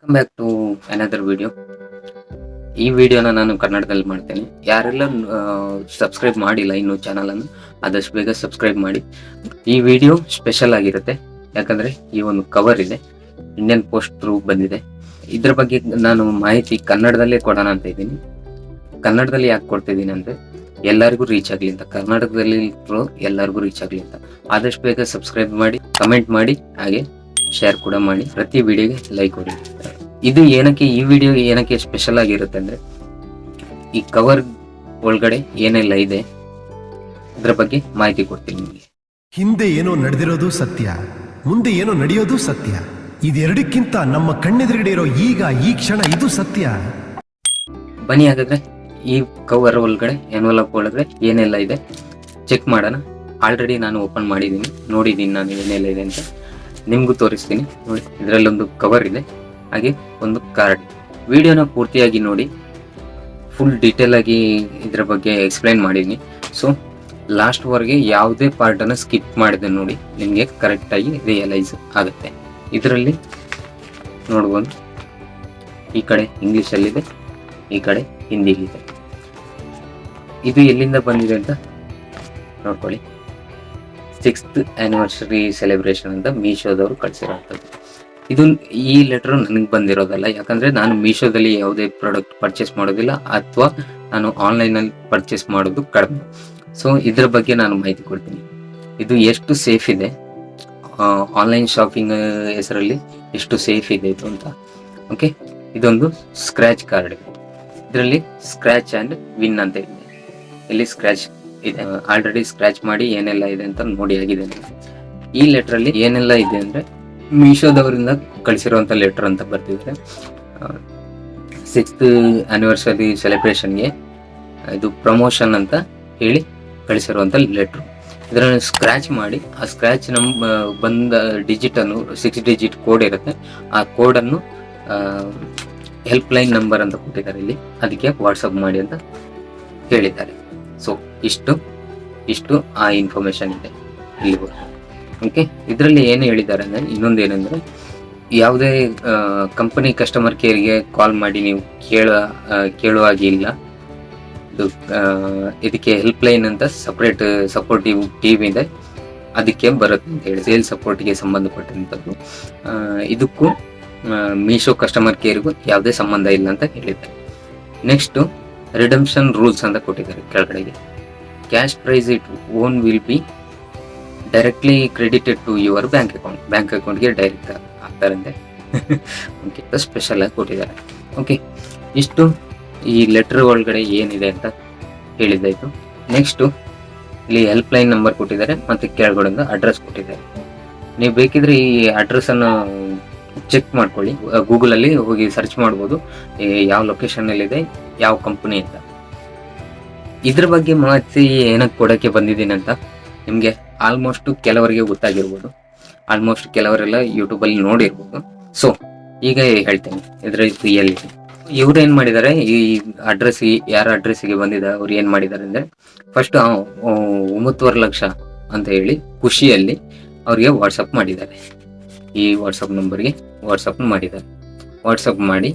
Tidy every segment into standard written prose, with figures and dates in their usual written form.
Welcome back to another video. ಈ ವಿಡಿಯೋನ ನಾನು ಕನ್ನಡದಲ್ಲಿ ಮಾಡ್ತೇನೆ. ಯಾರೆಲ್ಲ ಸಬ್ಸ್ಕ್ರೈಬ್ ಮಾಡಿಲ್ಲ ಇನ್ನು ಚಾನಲನ್ನು ಆದಷ್ಟು ಬೇಗ ಸಬ್ಸ್ಕ್ರೈಬ್ ಮಾಡಿ. ಈ ವಿಡಿಯೋ ಸ್ಪೆಷಲ್ ಆಗಿರುತ್ತೆ, ಯಾಕಂದ್ರೆ ಈ ಒಂದು ಕವರ್ ಇದೆ, ಇಂಡಿಯನ್ ಪೋಸ್ಟ್ ಥ್ರೂ ಬಂದಿದೆ. ಇದ್ರ ಬಗ್ಗೆ ನಾನು ಮಾಹಿತಿ ಕನ್ನಡದಲ್ಲೇ ಕೊಡೋಣ ಅಂತ ಇದ್ದೀನಿ. ಕನ್ನಡದಲ್ಲಿ ಯಾಕೆ ಕೊಡ್ತಿದ್ದೀನಿ ಅಂದ್ರೆ ಎಲ್ಲರಿಗೂ ರೀಚ್ ಆಗಲಿ ಅಂತ, ಕರ್ನಾಟಕದಲ್ಲಿ ಎಲ್ಲರಿಗೂ ರೀಚ್ ಆಗಲಿ ಅಂತ. ಆದಷ್ಟು ಬೇಗ ಸಬ್ಸ್ಕ್ರೈಬ್ ಮಾಡಿ, ಕಮೆಂಟ್ ಮಾಡಿ, ಹಾಗೆ ಶೇರ್ ಕೂಡ ಮಾಡಿ, ಪ್ರತಿ ವಿಡಿಯೋಗೆ ಲೈಕ್ ಕೊಡಿ. ಇದು ಏನಕ್ಕೆ ಈ ವಿಡಿಯೋ ಏನಕ್ಕೆ ಸ್ಪೆಷಲ್ ಆಗಿರುತ್ತೆ ಅಂದ್ರೆ, ಈ ಕವರ್ ಒಳಗಡೆ ಏನೆಲ್ಲ ಇದೆ ಅದ್ರ ಬಗ್ಗೆ ಮಾಹಿತಿ ಕೊಡ್ತೀನಿ ನಿಮಗೆ. ಹಿಂದೆ ಏನೋ ನಡೆದಿರೋದು ಸತ್ಯ, ಮುಂದೆ ಏನೋ ನಡೆಯೋದು ಸತ್ಯ. ಇದೆರಡಕ್ಕಿಂತ ನಮ್ಮ ಕಣ್ಣೆದುರುಗಡೆ ಇರೋ ಈಗ ಈ ಕ್ಷಣ ಇದು ಸತ್ಯ. ಬನ್ನಿ ಹಾಗಾದ್ರೆ ಈ ಕವರ್ ಒಳಗಡೆ ಎನ್ವಲಪ್ ಒಳಗಡೆ ಏನೆಲ್ಲ ಇದೆ ಚೆಕ್ ಮಾಡೋಣ. ಆಲ್ರೆಡಿ ನಾನು ಓಪನ್ ಮಾಡಿದ್ದೀನಿ, ನೋಡಿದ್ದೀನಿ ನಾನು ಏನೆಲ್ಲ ಇದೆ ಅಂತ, ನಿಮ್ಗೂ ತೋರಿಸ್ತೀನಿ. ನೋಡಿ, ಇದರಲ್ಲೊಂದು ಕವರ್ ಇದೆ, ಹಾಗೆ ಒಂದು ಕಾರ್ಡ್. ವಿಡಿಯೋನ ಪೂರ್ತಿಯಾಗಿ ನೋಡಿ, ಫುಲ್ ಡೀಟೇಲ್ ಆಗಿ ಇದ್ರ ಬಗ್ಗೆ ಎಕ್ಸ್ಪ್ಲೈನ್ ಮಾಡಿದ್ದೀನಿ. ಸೊ ಲಾಸ್ಟ್ ವರೆಗೆ ಯಾವುದೇ ಪಾರ್ಟನ್ನು ಸ್ಕಿಪ್ ಮಾಡಿದೆ ನೋಡಿ, ನಿಮಗೆ ಕರೆಕ್ಟಾಗಿ ರಿಯಲೈಸ್ ಆಗುತ್ತೆ. ಇದರಲ್ಲಿ ನೋಡ್ಬೋದು, ಈ ಕಡೆ ಇಂಗ್ಲೀಷಲ್ಲಿದೆ, ಈ ಕಡೆ ಹಿಂದಿಲಿದೆ. ಇದು ಎಲ್ಲಿಂದ ಬಂದಿದೆ ಅಂತ ನೋಡ್ಕೊಳ್ಳಿ. 6th ಆನಿವರ್ಸರಿ ಸೆಲೆಬ್ರೇಷನ್ ಅಂತ ಮೀಶೋದವರು ಕಳಿಸಿರೋಂಥದ್ದು. ಇದು ಈ ಲೆಟರ್ ನನಗೆ ಬಂದಿರೋದಲ್ಲ, ಯಾಕಂದ್ರೆ ನಾನು ಮೀಶೋದಲ್ಲಿ ಯಾವುದೇ ಪ್ರಾಡಕ್ಟ್ ಪರ್ಚೇಸ್ ಮಾಡೋದಿಲ್ಲ, ಅಥವಾ ನಾನು ಆನ್ಲೈನಲ್ಲಿ ಪರ್ಚೇಸ್ ಮಾಡೋದು ಕಡಿಮೆ. ಸೊ ಇದ್ರ ಬಗ್ಗೆ ನಾನು ಮಾಹಿತಿ ಕೊಡ್ತೀನಿ. ಇದು ಎಷ್ಟು ಸೇಫ್ ಇದೆ, ಆನ್ಲೈನ್ ಶಾಪಿಂಗ್ ಹೆಸರಲ್ಲಿ ಎಷ್ಟು ಸೇಫ್ ಇದೆ ಇದು ಅಂತ. ಓಕೆ, ಇದೊಂದು ಸ್ಕ್ರ್ಯಾಚ್ ಕಾರ್ಡ್ ಇದೆ. ಇದರಲ್ಲಿ ಸ್ಕ್ರ್ಯಾಚ್ ಆ್ಯಂಡ್ ವಿನ್ ಅಂತ ಇದೆ. ಇಲ್ಲಿ ಸ್ಕ್ರ್ಯಾಚ್ ಇದೆ, ಆಲ್ರೆಡಿ ಸ್ಕ್ರ್ಯಾಚ್ ಮಾಡಿ ಏನೆಲ್ಲ ಇದೆ ಅಂತ ನೋಡಿ ಆಗಿದೆ. ಈ ಲೆಟ್ರಲ್ಲಿ ಏನೆಲ್ಲ ಇದೆ ಅಂದ್ರೆ, ಮೀಶೋದವರಿಂದ ಕಳಿಸಿರುವಂಥ ಲೆಟರ್ ಅಂತ ಬರ್ತಿದ್ದಾರೆ. 6th ಆನಿವರ್ಸರಿ ಸೆಲೆಬ್ರೇಷನ್ಗೆ ಇದು ಪ್ರಮೋಷನ್ ಅಂತ ಹೇಳಿ ಕಳಿಸಿರುವಂಥ ಲೆಟ್ರು. ಇದನ್ನು ಸ್ಕ್ರ್ಯಾಚ್ ಮಾಡಿ, ಆ ಸ್ಕ್ರ್ಯಾಚ್ ಬಂದ ಡಿಜಿಟನ್ನು 6 ಡಿಜಿಟ್ ಕೋಡ್ ಇರುತ್ತೆ, ಆ ಕೋಡನ್ನು ಹೆಲ್ಪ್ ಲೈನ್ ನಂಬರ್ ಅಂತ ಕೊಟ್ಟಿದ್ದಾರೆ ಇಲ್ಲಿ, ಅದಕ್ಕೆ ವಾಟ್ಸಪ್ ಮಾಡಿ ಅಂತ ಹೇಳಿದ್ದಾರೆ. ಸೊ ಇಷ್ಟು ಆ ಇನ್ಫಾರ್ಮೇಶನ್ ಇದೆ ಇಲ್ಲಿ. ಓಕೆ, ಇದರಲ್ಲಿ ಏನು ಹೇಳಿದ್ದಾರೆ ಅಂದರೆ, ಇನ್ನೊಂದೇನೆಂದರೆ, ಯಾವುದೇ ಕಂಪನಿ ಕಸ್ಟಮರ್ ಕೇರ್ಗೆ ಕಾಲ್ ಮಾಡಿ ನೀವು ಕೇಳುವಾಗಿಲ್ಲ. ಇದು ಇದಕ್ಕೆ ಹೆಲ್ಪ್ ಲೈನ್ ಅಂತ ಸಪ್ರೇಟ್ ಸಪೋರ್ಟಿವ್ ಟೀಮ್ ಇದೆ, ಅದಕ್ಕೆ ಬರುತ್ತೆ ಅಂತ ಹೇಳಿ, ಸೇಲ್ಸ್ ಸಪೋರ್ಟ್ಗೆ ಸಂಬಂಧಪಟ್ಟಂಥದ್ದು. ಇದಕ್ಕೂ ಮೀಶೋ ಕಸ್ಟಮರ್ ಕೇರ್ಗೂ ಯಾವುದೇ ಸಂಬಂಧ ಇಲ್ಲ ಅಂತ ಹೇಳಿದ್ದಾರೆ. ನೆಕ್ಸ್ಟು ರಿಡಂಪ್ಷನ್ ರೂಲ್ಸ್ ಅಂತ ಕೊಟ್ಟಿದ್ದಾರೆ ಕೆಳಗಡೆಗೆ. Cash prize it own will be directly credited to your bank ಅಕೌಂಟ್ಗೆ ಡೈರೆಕ್ಟ್ ಆಗ್ತಾರಂತೆ. ಓಕೆ, ಸ್ಪೆಷಲ್ ಆಗಿ ಕೊಟ್ಟಿದ್ದಾರೆ. ಓಕೆ, ಇಷ್ಟು ಈ ಲೆಟರ್ ಒಳಗಡೆ ಏನಿದೆ ಅಂತ ಹೇಳಿದ್ದಾಯಿತು. ನೆಕ್ಸ್ಟು ಇಲ್ಲಿ ಹೆಲ್ಪ್ ಲೈನ್ ನಂಬರ್ ಕೊಟ್ಟಿದ್ದಾರೆ, ಮತ್ತು ಕೆಳಗಡೆ ಅಡ್ರೆಸ್ ಕೊಟ್ಟಿದ್ದಾರೆ. ನೀವು ಬೇಕಿದ್ರೆ ಈ ಅಡ್ರೆಸ್ಸನ್ನು ಚೆಕ್ ಮಾಡ್ಕೊಳ್ಳಿ, ಗೂಗಲಲ್ಲಿ ಹೋಗಿ ಸರ್ಚ್ ಮಾಡ್ಬೋದು ಯಾವ ಲೊಕೇಶನ್ನಲ್ಲಿದೆ, ಯಾವ ಕಂಪನಿ ಅಂತ. ಇದ್ರ ಬಗ್ಗೆ ಮಾಹಿತಿ ಏನಕ್ಕೆ ಕೊಡೋಕ್ಕೆ ಬಂದಿದ್ದೀನಿ ಅಂತ ನಿಮಗೆ ಆಲ್ಮೋಸ್ಟ್ ಕೆಲವರಿಗೆ ಗೊತ್ತಾಗಿರ್ಬೋದು, ಆಲ್ಮೋಸ್ಟ್ ಕೆಲವರೆಲ್ಲ ಯೂಟ್ಯೂಬಲ್ಲಿ ನೋಡಿರ್ಬೋದು. ಸೊ ಈಗ ಹೇಳ್ತೇನೆ ಇದರ ಎಲ್ಲಿದೆ. ಇವ್ರು ಏನು ಮಾಡಿದ್ದಾರೆ, ಈ ಅಡ್ರೆಸ್ ಯಾರ ಅಡ್ರೆಸ್ಸಿಗೆ ಬಂದಿದೆ ಅವ್ರು ಏನು ಮಾಡಿದ್ದಾರೆ ಅಂದರೆ, ಫಸ್ಟ್ 9.5 ಲಕ್ಷ ಅಂತ ಹೇಳಿ ಖುಷಿಯಲ್ಲಿ ಅವ್ರಿಗೆ ವಾಟ್ಸಪ್ ಮಾಡಿದ್ದಾರೆ. ಈ ವಾಟ್ಸಪ್ ನಂಬರ್ಗೆ ವಾಟ್ಸಪ್ ಮಾಡಿದ್ದಾರೆ. ವಾಟ್ಸಪ್ ಮಾಡಿ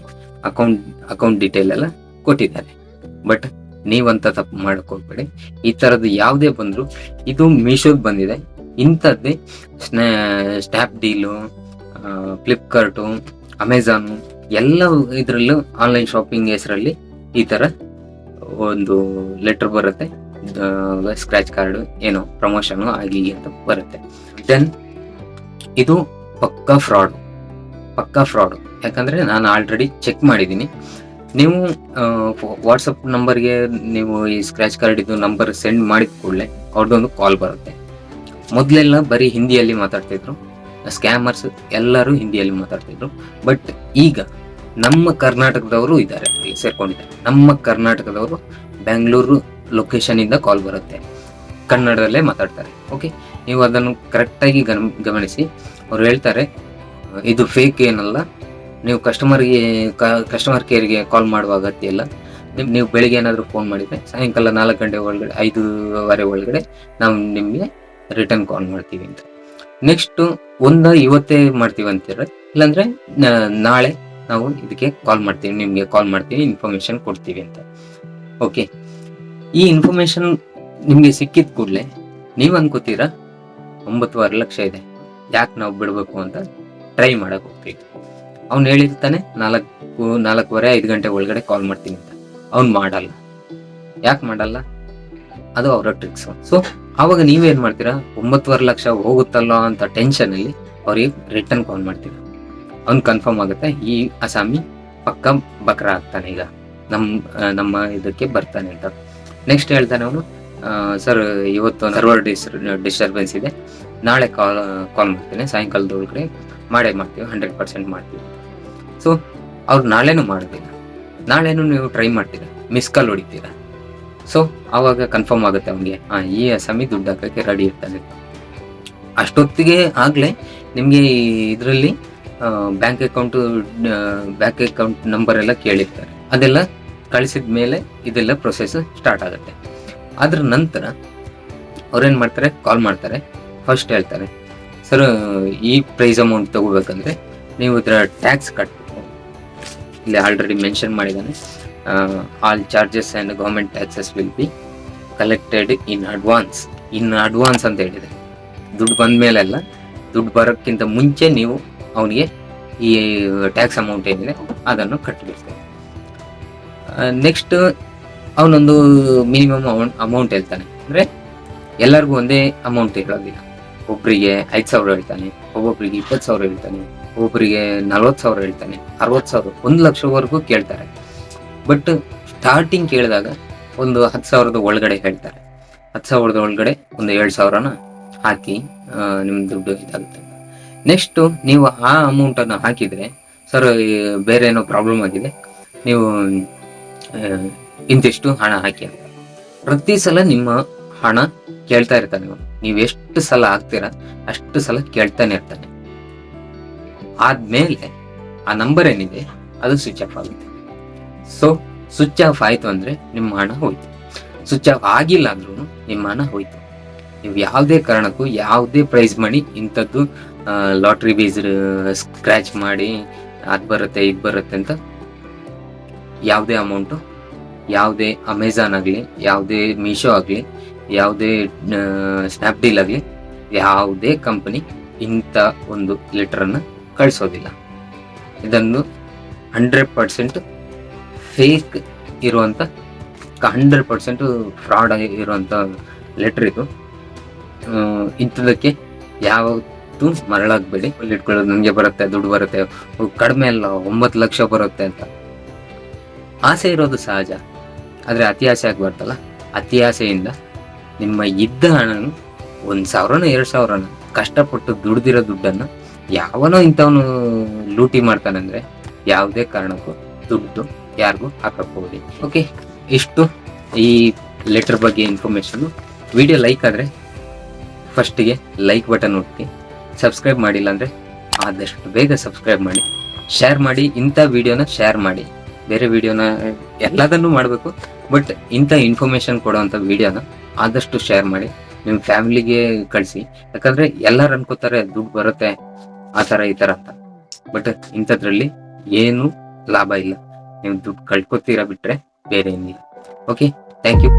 ಅಕೌಂಟ್ ಡೀಟೇಲ್ ಎಲ್ಲ ಕೊಟ್ಟಿದ್ದಾರೆ. ಬಟ್ ನೀವಂತ ತಪ್ಪು ಮಾಡಕ್ ಹೋಗ್ಬೇಡಿ. ಈ ಥರದ್ದು ಯಾವುದೇ ಬಂದರೂ ಇದು ಮೀಶೋದ್ ಬಂದಿದೆ. ಇಂಥದ್ದೇ ಸ್ನ್ಯಾಪ್ ಡೀಲು, ಫ್ಲಿಪ್ಕಾರ್ಟು, ಅಮೆಝಾನು ಎಲ್ಲ ಇದರಲ್ಲೂ ಆನ್ಲೈನ್ ಶಾಪಿಂಗ್ ಹೆಸರಲ್ಲಿ ಈ ಥರ ಒಂದು ಲೆಟರ್ ಬರುತ್ತೆ, ಸ್ಕ್ರ್ಯಾಚ್ ಕಾರ್ಡು ಏನೋ ಪ್ರಮೋಷನು ಆಗಿ ಅಂತ ಬರುತ್ತೆ. ದೆನ್ ಇದು ಪಕ್ಕಾ ಫ್ರಾಡು. ಯಾಕಂದರೆ ನಾನು ಆಲ್ರೆಡಿ ಚೆಕ್ ಮಾಡಿದ್ದೀನಿ. ನೀವು ವಾಟ್ಸಪ್ ನಂಬರ್ಗೆ ನೀವು ಈ ಸ್ಕ್ರ್ಯಾಚ್ ಕಾರ್ಡ್ ಇದು ನಂಬರ್ ಸೆಂಡ್ ಮಾಡಿದ ಕೂಡಲೇ ಅವ್ರದ್ದೊಂದು ಕಾಲ್ ಬರುತ್ತೆ. ಮೊದಲೆಲ್ಲ ಬರೀ ಹಿಂದಿಯಲ್ಲಿ ಮಾತಾಡ್ತಿದ್ರು, ಸ್ಕ್ಯಾಮರ್ಸ್ ಎಲ್ಲರೂ ಹಿಂದಿಯಲ್ಲಿ ಮಾತಾಡ್ತಿದ್ರು. ಬಟ್ ಈಗ ನಮ್ಮ ಕರ್ನಾಟಕದವರು ಇದ್ದಾರೆ, ಸೇರ್ಕೊಂಡಿದ್ದಾರೆ. ನಮ್ಮ ಕರ್ನಾಟಕದವರು ಬೆಂಗಳೂರು ಲೊಕೇಶನಿಂದ ಕಾಲ್ ಬರುತ್ತೆ, ಕನ್ನಡದಲ್ಲೇ ಮಾತಾಡ್ತಾರೆ. ಓಕೆ, ನೀವು ಅದನ್ನು ಕರೆಕ್ಟಾಗಿ ಗಮನಿಸಿ. ಅವ್ರು ಹೇಳ್ತಾರೆ ಇದು ಫೇಕ್ ಏನಲ್ಲ, ನೀವು ಕಸ್ಟಮರ್ ಕೇರ್ಗೆ ಕಾಲ್ ಮಾಡುವ ಅಗತ್ಯ ಇಲ್ಲ. ನೀವು ಬೆಳಿಗ್ಗೆ ಏನಾದರೂ ಫೋನ್ ಮಾಡಿದರೆ ಸಾಯಂಕಾಲ 4 ಗಂಟೆ ಒಳಗಡೆ 5:15 ಒಳಗಡೆ ನಾವು ನಿಮಗೆ ರಿಟರ್ನ್ ಕಾಲ್ ಮಾಡ್ತೀವಿ ಅಂತ. ನೆಕ್ಸ್ಟು ಇವತ್ತೇ ಮಾಡ್ತೀವಿ ಅಂತೀರ, ಇಲ್ಲಾಂದರೆ ನಾಳೆ ನಾವು ಇದಕ್ಕೆ ಕಾಲ್ ಮಾಡ್ತೀವಿ, ನಿಮಗೆ ಕಾಲ್ ಮಾಡ್ತೀವಿ, ಇನ್ಫಾರ್ಮೇಶನ್ ಕೊಡ್ತೀವಿ ಅಂತ. ಓಕೆ, ಈ ಇನ್ಫಾರ್ಮೇಶನ್ ನಿಮಗೆ ಸಿಕ್ಕಿದ ಕೂಡಲೇ ನೀವು ಅನ್ಕೋತೀರಾ 9.5 ಲಕ್ಷ ಇದೆ, ಯಾಕೆ ನಾವು ಬಿಡಬೇಕು ಅಂತ ಟ್ರೈ ಮಾಡಕ್ ಹೋಗ್ತೀವಿ. ಅವ್ನು ಹೇಳಿರ್ತಾನೆ 4:30 5 ಗಂಟೆ ಒಳಗಡೆ ಕಾಲ್ ಮಾಡ್ತೀನಿ ಅಂತ. ಅವ್ನು ಮಾಡಲ್ಲ. ಯಾಕೆ ಮಾಡಲ್ಲ? ಅದು ಅವರ ಟ್ರಿಕ್ಸ್. ಸೊ ಆವಾಗ ನೀವೇನ್ ಮಾಡ್ತೀರಾ, 9.5 ಲಕ್ಷ ಹೋಗುತ್ತಲ್ಲ ಅಂತ ಟೆನ್ಷನ್ ಅಲ್ಲಿ ಅವ್ರಿಗೆ ರಿಟರ್ನ್ ಕಾಲ್ ಮಾಡ್ತೀರಾ. ಅವ್ನು ಕನ್ಫರ್ಮ್ ಆಗುತ್ತೆ, ಈ ಅಸಾಮಿ ಪಕ್ಕ ಬಕ್ರ ಆಗ್ತಾನೆ, ಈಗ ನಮ್ಮ ಇದಕ್ಕೆ ಬರ್ತಾನೆ ಅಂತ. ನೆಕ್ಸ್ಟ್ ಹೇಳ್ತಾನೆ ಅವನು, ಸರ್ ಇವತ್ತು ಸರ್ವರ್ ಡಿಸ್ಟರ್ಬೆನ್ಸ್ ಇದೆ, ನಾಳೆ ಕಾಲ್ ಮಾಡ್ತೇನೆ, ಸಾಯಂಕಾಲದ ಒಳಗಡೆ ಮಾಡ್ತೀವಿ, 100% ಮಾಡ್ತೀವಿ. ಸೊ ಅವ್ರು ನಾಳೆನೂ ಮಾಡೋದಿಲ್ಲ, ನಾಳೆನೂ ನೀವು ಟ್ರೈ ಮಾಡ್ತೀರಾ, ಮಿಸ್ ಕಾಲ್ ಹೊಡಿತೀರಾ. ಸೊ ಆವಾಗ ಕನ್ಫರ್ಮ್ ಆಗುತ್ತೆ ಅವನಿಗೆ, ಈ ಅಸಾಮಿ ದುಡ್ಡು ಹಾಕಕ್ಕೆ ರೆಡಿ ಇರ್ತಾನೆ. ಅಷ್ಟೊತ್ತಿಗೆ ಆಗ್ಲೇ ನಿಮಗೆ ಇದರಲ್ಲಿ ಬ್ಯಾಂಕ್ ಅಕೌಂಟ್ ನಂಬರ್ ಎಲ್ಲ ಕೇಳಿರ್ತಾರೆ. ಅದೆಲ್ಲ ಕಳಿಸಿದ ಮೇಲೆ ಇದೆಲ್ಲ ಪ್ರೊಸೆಸ್ ಸ್ಟಾರ್ಟ್ ಆಗುತ್ತೆ. ಅದ್ರ ನಂತರ ಅವ್ರೇನ್ ಮಾಡ್ತಾರೆ, ಕಾಲ್ ಮಾಡ್ತಾರೆ. ಫಸ್ಟ್ ಹೇಳ್ತಾರೆ, ಸರ್ ಈ ಪ್ರೈಸ್ ಅಮೌಂಟ್ ತಗೋಬೇಕಂದ್ರೆ ನೀವು ಇದರ ಟ್ಯಾಕ್ಸ್ ಕಟ್ಟಬೇಕು. ಇಲ್ಲಿ ಆಲ್ರೆಡಿ ಮೆನ್ಷನ್ ಮಾಡಿದ್ದಾನೆ, all charges and government taxes will be collected in advance ಅಂತ ಹೇಳಿದೆ. ದುಡ್ಡು ಬಂದ ಮೇಲೆಲ್ಲ, ದುಡ್ಡು ಬರೋಕ್ಕಿಂತ ಮುಂಚೆ ನೀವು ಅವನಿಗೆ ಈ ಟ್ಯಾಕ್ಸ್ ಅಮೌಂಟ್ ಏನಿದೆ ಅದನ್ನು ಕಟ್ಟಬೇಕು. ನೆಕ್ಸ್ಟ್ ಅವನೊಂದು ಮಿನಿಮಮ್ ಅಮೌಂಟ್ ಹೇಳ್ತಾನೆ. ಅಂದ್ರೆ ಎಲ್ಲರಿಗೂ ಒಂದೇ ಅಮೌಂಟ್ ಹೇಳೋದಿಲ್ಲ. ಒಬ್ಬರಿಗೆ 5,000 ಹೇಳ್ತಾನೆ, ಒಬ್ಬೊಬ್ಬರಿಗೆ 20,000 ಹೇಳ್ತಾನೆ, ಒಬ್ಬೊಬ್ಬರಿಗೆ 40,000 ಹೇಳ್ತಾನೆ, 60,000, 1 ಲಕ್ಷವರೆಗೂ ಕೇಳ್ತಾರೆ. ಬಟ್ ಸ್ಟಾರ್ಟಿಂಗ್ ಕೇಳಿದಾಗ ಒಂದು 10,000 ಒಳಗಡೆ ಹೇಳ್ತಾರೆ. 10,000 ಒಳಗಡೆ ಒಂದು 7,000ನ ಹಾಕಿ ನಿಮ್ ದುಡ್ಡು ಇದಾಗುತ್ತೆ. ನೆಕ್ಸ್ಟ್ ನೀವು ಆ ಅಮೌಂಟ್ ಅನ್ನು ಹಾಕಿದ್ರೆ, ಸರ್ ಬೇರೆ ಏನೋ ಪ್ರಾಬ್ಲಮ್ ಆಗಿದೆ, ನೀವು ಇಂತಿಷ್ಟು ಹಣ ಹಾಕಿ ಅಂತ ಪ್ರತಿ ಸಲ ನಿಮ್ಮ ಹಣ ಕೇಳ್ತಾ ಇರ್ತಾನೆ. ನೀವು ಎಷ್ಟು ಸಲ ಹಾಕ್ತೀರಾ ಅಷ್ಟು ಸಲ ಕೇಳ್ತಾನೆ ಇರ್ತಾನೆ. ಆದ್ಮೇಲೆ ಆ ನಂಬರ್ ಏನಿದೆ ಅದು ಸ್ವಿಚ್ ಆಫ್ ಆಗುತ್ತೆ. ಸೊ ಸ್ವಿಚ್ ಆಫ್ ಆಯ್ತು ಅಂದ್ರೆ ನಿಮ್ಮ ಹಣ ಹೋಯ್ತು. ಸ್ವಿಚ್ ಆಫ್ ಆಗಿಲ್ಲ ಅಂದ್ರೂ ನಿಮ್ಮ ಹಣ ಹೋಯ್ತು. ನೀವು ಯಾವುದೇ ಕಾರಣಕ್ಕೂ ಯಾವುದೇ ಪ್ರೈಸ್ ಮನಿ ಇಂಥದ್ದು ಲಾಟ್ರಿ ಬೇಸ್ಡ್ ಸ್ಕ್ರಾಚ್ ಮಾಡಿ ಅದ್ ಬರುತ್ತೆ ಇದು ಬರುತ್ತೆ ಅಂತ ಯಾವುದೇ ಅಮೌಂಟು, ಯಾವುದೇ ಅಮೆಝಾನ್ ಆಗಲಿ, ಯಾವುದೇ ಮೀಶೋ ಆಗಲಿ, ಯಾವುದೇ ಸ್ನ್ಯಾಪ್ಡೀಲ್ ಆಗಲಿ, ಯಾವುದೇ ಕಂಪನಿ ಇಂಥ ಒಂದು ಲೆಟರನ್ನು ಕಳಿಸೋದಿಲ್ಲ. ಇದನ್ನು 100% ಫೇಕ್ ಇರುವಂಥ, 100% ಫ್ರಾಡ್ ಇರುವಂಥ ಲೆಟರ್ ಇದು. ಇಂಥದಕ್ಕೆ ಯಾವತ್ತೂ ಮರಳಾಗಬೇಡಿ. ಇಟ್ಕೊಳ್ಳೋದು ನನಗೆ ಬರುತ್ತೆ, ದುಡ್ಡು ಬರುತ್ತೆ, ಕಡಿಮೆ ಅಲ್ಲ 9 ಲಕ್ಷ ಬರುತ್ತೆ ಅಂತ ಆಸೆ ಇರೋದು ಸಹಜ. ಆದರೆ ಅತಿ ಆಸೆ ಆಗ್ಬಾರ್ದಲ್ಲ. ಅತಿ ಆಸೆಯಿಂದ ನಿಮ್ಮ ಇದ್ದ ಹಣನು 1,000ನ 2,000ನ ಕಷ್ಟಪಟ್ಟು ದುಡ್ದಿರೋ ದುಡ್ಡನ್ನು ಯಾವನೋ ಇಂಥವನು ಲೂಟಿ ಮಾಡ್ತಾನಂದ್ರೆ ಯಾವುದೇ ಕಾರಣಕ್ಕೂ ದುಡ್ಡು ಯಾರಿಗೂ ಹಾಕಬಹುದು. ಓಕೆ, ಇಷ್ಟು ಈ ಲೆಟರ್ ಬಗ್ಗೆ ಇನ್ಫಾರ್ಮೇಶನ್. ವಿಡಿಯೋ ಲೈಕ್ ಆದರೆ ಫಸ್ಟಿಗೆ ಲೈಕ್ ಬಟನ್ ಒತ್ತಿ, ಸಬ್ಸ್ಕ್ರೈಬ್ ಮಾಡಿಲ್ಲ ಅಂದರೆ ಆದಷ್ಟು ಬೇಗ ಸಬ್ಸ್ಕ್ರೈಬ್ ಮಾಡಿ, ಶೇರ್ ಮಾಡಿ. ಇಂಥ ವಿಡಿಯೋನ ಶೇರ್ ಮಾಡಿ. ಬೇರೆ ವಿಡಿಯೋನ ಎಲ್ಲದನ್ನೂ ಮಾಡಬೇಕು, ಬಟ್ ಇಂಥ ಇನ್ಫಾರ್ಮೇಶನ್ ಕೊಡೋವಂಥ ವಿಡಿಯೋನ ಆದಷ್ಟು ಶೇರ್ ಮಾಡಿ, ನಿಮ್ಮ ಫ್ಯಾಮಿಲಿಗೆ ಕಳಿಸಿ. ಯಾಕಂದರೆ ಎಲ್ಲರೂ ಅನ್ಕೋತಾರೆ ದುಡ್ಡು ಬರುತ್ತೆ ಆ ಥರ ಈ ಥರ ಅಂತ. ಬಟ್ ಇಂಥದ್ರಲ್ಲಿ ಏನು ಲಾಭ ಇಲ್ಲ. ನೀವು ದುಡ್ಡು ಕಳ್ಕೊತೀರಾ ಬಿಟ್ಟರೆ ಬೇರೆ ಏನಿಲ್ಲ. Okay, thank you.